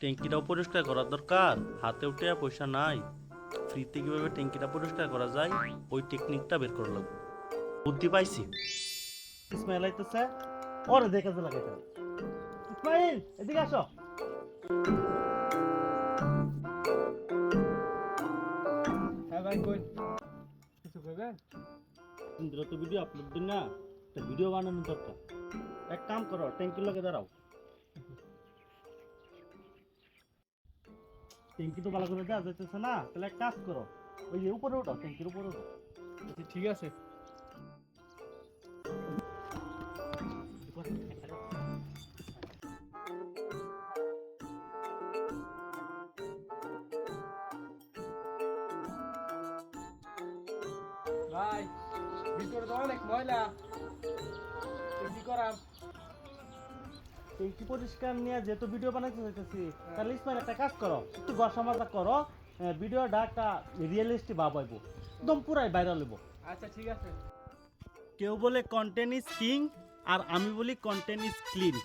ট্যাঙ্কিটাও পরিষ্কার করার দরকার, হাতে উঠে পয়সা নাই, ফ্রিতে কিভাবে ট্যাঙ্কিটা পরিষ্কার করা যায় ওই টেকনিকটা বের করে লাগবে। বুদ্ধি পাইছি। ইসমাইল আইতেছে, ওরে দেখে যে লাগাইতে হবে। ইসমাইল এদিকে আসো। হ্যাঁ ভাই কই কিছু কইবেন? ইন্দ্র তো ভিডিও আপলোড দিন না, একটা ভিডিও বানানোর দরকার। এক কাম করো, ট্যাঙ্কির লগে দাঁড়াও। ট্যাঙ্কি তো ভালো করে দেওয়া যাইতেছে না, তাহলে এক কাজ করো, ওই যে উপরে উঠো, ট্যাঙ্কির উপরে উঠো। আচ্ছা, ঠিক আছে। ভাই ভিতরে তো অনেক ময়লা, কি করাম? ট্যাঙ্কি পরিষ্কার নিয়ে যেহেতু ভিডিও বানাইতে চাইতেছি, তাহলে ইসমাইল একটা কাজ করো, একটু গসা মাজা করো, ভিডিওটা একটা রিয়েলিস্টিক ভাব হইব, একদম পুরাই ভাইরাল হইব। আচ্ছা ঠিক আছে। কেউ বলে কন্টেন্ট ইজ কিং, আর আমি বলি কন্টেন্ট ইজ ক্লিন।